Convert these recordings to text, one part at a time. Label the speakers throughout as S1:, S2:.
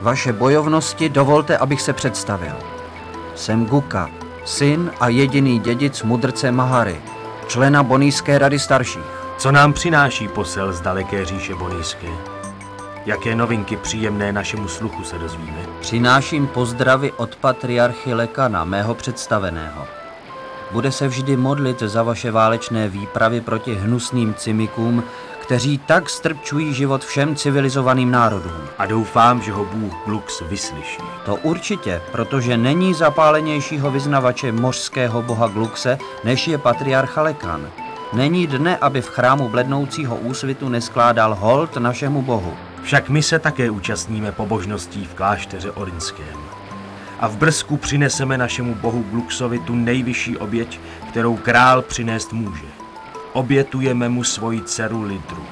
S1: Vaše bojovnosti, dovolte, abych se představil. Jsem Guka, syn a jediný dědic mudrce Mahary, člena Bonijské rady starších.
S2: Co nám přináší posel z daleké říše Bonijské? Jaké novinky příjemné našemu sluchu se dozvíme?
S1: Přináším pozdravy od patriarchy Lekana, mého představeného. Bude se vždy modlit za vaše válečné výpravy proti hnusným cimikům, kteří tak strpčují život všem civilizovaným národům.
S2: A doufám, že ho Bůh Glux vyslyší.
S1: To určitě, protože není zapálenějšího vyznavače mořského boha Gluxe, než je patriarcha Lekan. Není dne, aby v chrámu blednoucího úsvitu neskládal hold našemu bohu.
S2: Však my se také účastníme pobožností v klášteře Orinském. A v Brzku přineseme našemu bohu Gluxovi tu nejvyšší oběť, kterou král přinést může. Obětujeme mu svoji dceru Lidru.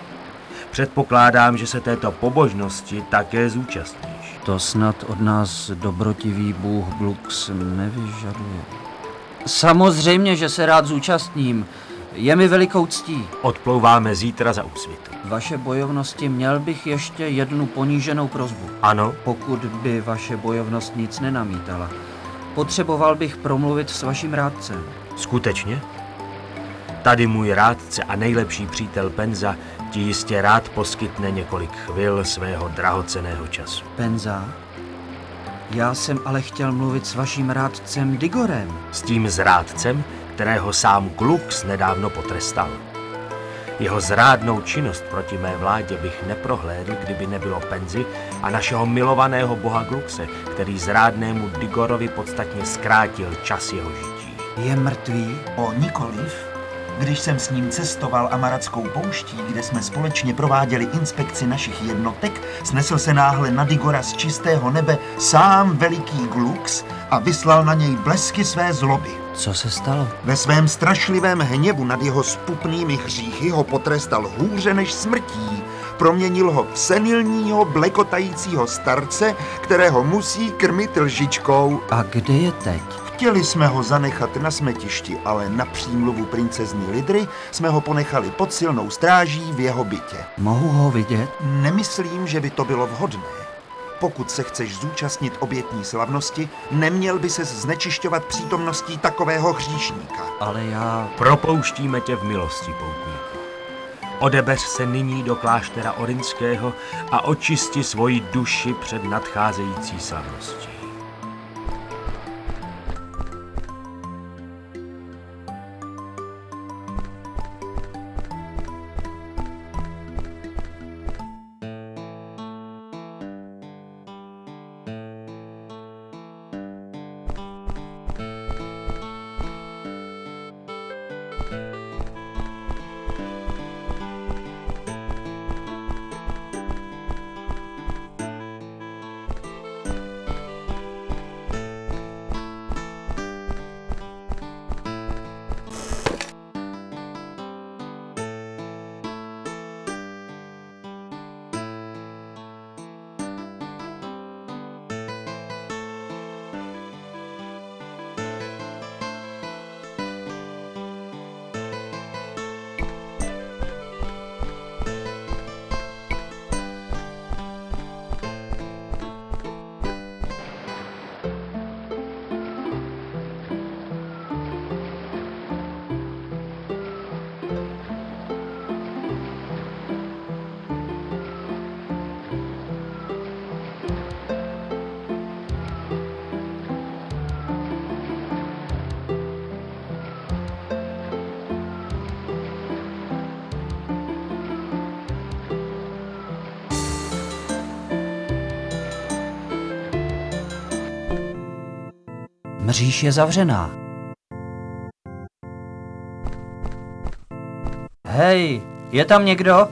S2: Předpokládám, že se této pobožnosti také zúčastníš.
S1: To snad od nás dobrotivý bůh Glux nevyžaduje. Samozřejmě, že se rád zúčastním. Je mi velikou ctí.
S2: Odplouváme zítra za úsvitu.
S1: Vaše bojovnosti, měl bych ještě jednu poníženou prosbu.
S2: Ano?
S1: Pokud by vaše bojovnost nic nenamítala. Potřeboval bych promluvit s vaším rádcem.
S2: Skutečně? Tady můj rádce a nejlepší přítel Penza ti jistě rád poskytne několik chvil svého drahocenného času.
S1: Penza? Já jsem ale chtěl mluvit s vaším rádcem Digorem.
S2: S tím zrádcem, kterého sám Glux nedávno potrestal. Jeho zrádnou činnost proti mé vládě bych neprohlédl, kdyby nebylo Penzy a našeho milovaného boha Gluxe, který zrádnému Digorovi podstatně zkrátil čas jeho žití.
S1: Je mrtvý?
S3: O nikoliv. Když jsem s ním cestoval Amaradskou pouští, kde jsme společně prováděli inspekci našich jednotek, snesl se náhle na Digora z čistého nebe sám veliký Glux a vyslal na něj blesky své zloby.
S1: Co se stalo?
S3: Ve svém strašlivém hněvu nad jeho spupnými hříchy ho potrestal hůře než smrtí. Proměnil ho v senilního, blekotajícího starce, kterého musí krmit lžičkou.
S1: A kde je teď?
S3: Chtěli jsme ho zanechat na smetišti, ale na přímluvu princezny Lidry jsme ho ponechali pod silnou stráží v jeho bytě.
S1: Mohu ho vidět?
S3: Nemyslím, že by to bylo vhodné. Pokud se chceš zúčastnit obětní slavnosti, neměl by ses znečišťovat přítomností takového hříšníka.
S1: Ale já...
S2: Propouštíme tě v milosti, poutníku. Odebeř se nyní do kláštera Orinského a očisti svoji duši před nadcházející slavností.
S1: Mříž je zavřená. Hej, je tam někdo?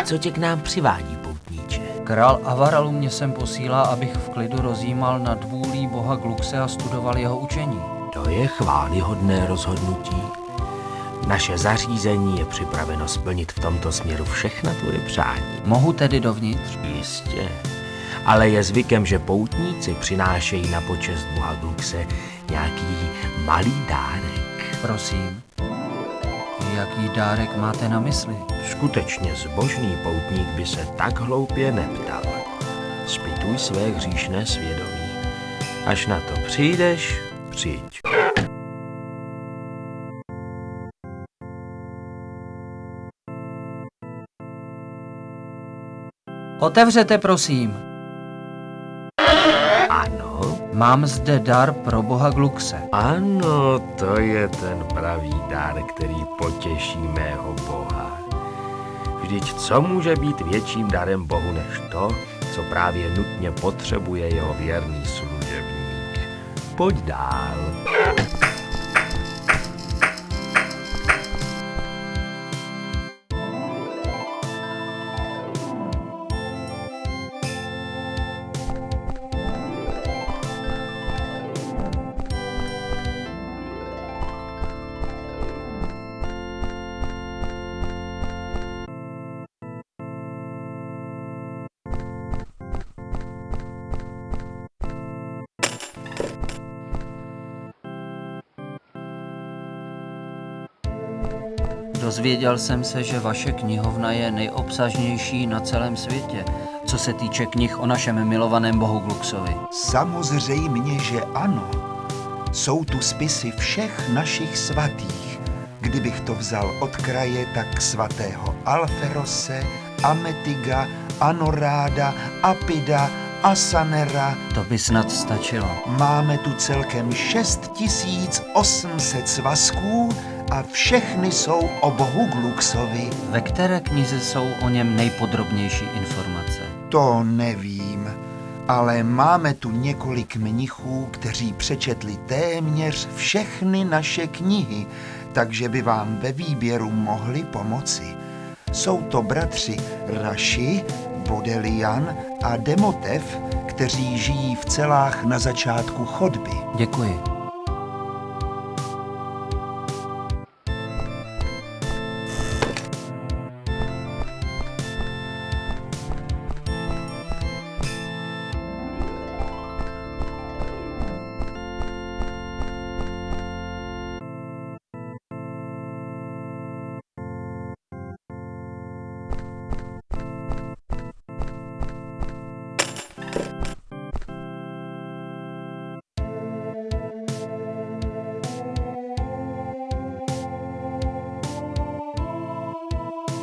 S2: Co tě k nám přivádí, poutníče?
S1: Král Avaralu mě sem posílá, abych v klidu rozjímal nad vůlí boha Gluxe a studoval jeho učení.
S2: To je chvályhodné rozhodnutí. Naše zařízení je připraveno splnit v tomto směru všechna tvoje přání.
S1: Mohu tedy dovnitř?
S2: Jistě. Ale je zvykem, že poutníci přinášejí na počest boha Gluxe nějaký malý dárek.
S1: Prosím, jaký dárek máte na mysli?
S2: Skutečně zbožný poutník by se tak hloupě neptal. zpytuj své hříšné svědomí. Až na to přijdeš, přijď.
S1: Otevřete, prosím.
S2: Ano,
S1: Mám zde dar pro boha Gluxe.
S2: ano, to je ten pravý dar, který potěší mého boha. Vždyť co může být větším darem bohu než to, co právě nutně potřebuje jeho věrný služebník. Pojď dál.
S1: Dozvěděl jsem se, že vaše knihovna je nejobsažnější na celém světě, co se týče knih o našem milovaném bohu Gluxovi.
S3: Samozřejmě, že ano. Jsou tu spisy všech našich svatých. Kdybych to vzal od kraje, tak svatého Alferose, Ametiga, Anoráda, Apida, Asanera.
S1: To by snad stačilo.
S3: Máme tu celkem 6800 svazků a všechny jsou o bohu Gluxovi.
S1: Ve které knize jsou o něm nejpodrobnější informace?
S3: To nevím, ale máme tu několik mnichů, kteří přečetli téměř všechny naše knihy, takže by vám ve výběru mohli pomoci. Jsou to bratři Raši, Bodelian a Demotev, kteří žijí v celách na začátku chodby.
S1: Děkuji.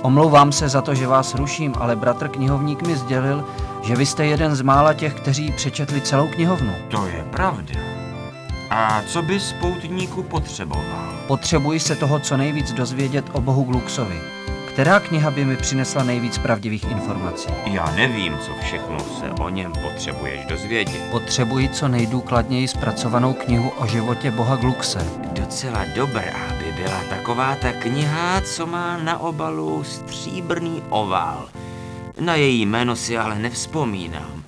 S1: Omlouvám se za to, že vás ruším, ale bratr knihovník mi sdělil, že vy jste jeden z mála těch, kteří přečetli celou knihovnu.
S4: To je pravda. A co bys poutníku potřeboval?
S1: Potřebuji se toho co nejvíc dozvědět o bohu Gluxovi. Která kniha by mi přinesla nejvíc pravdivých informací?
S4: Já nevím, co všechno se o něm potřebuješ dozvědět.
S1: Potřebuji co nejdůkladněji zpracovanou knihu o životě boha Gluxe.
S4: Docela dobrá by byla taková ta kniha, co má na obalu stříbrný ovál. Na její jméno si ale nevzpomínám.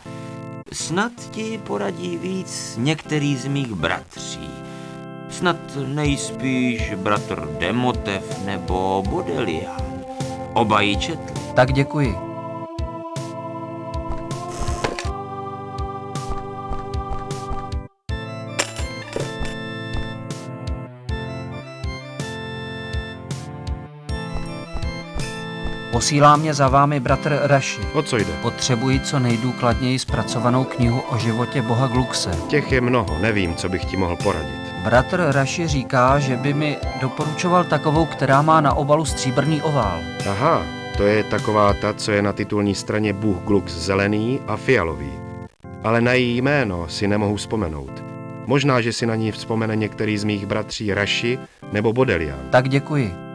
S4: Snad ti poradí víc některý z mých bratří. Snad nejspíš bratr Demotev nebo Bodelian. Oba ji četli.
S1: Tak děkuji. Posílá mě za vámi bratr Raši.
S5: O co jde?
S1: Potřebuji co nejdůkladněji zpracovanou knihu o životě boha Gluxe.
S5: Těch je mnoho, nevím, co bych ti mohl poradit.
S1: Bratr Raši říká, že by mi doporučoval takovou, která má na obalu stříbrný ovál.
S5: Aha, to je taková ta, co je na titulní straně Bůh Glux zelený a fialový. Ale na její jméno si nemohu vzpomenout. Možná, že si na ní vzpomene některý z mých bratří Raši nebo Bodelian.
S1: Tak děkuji.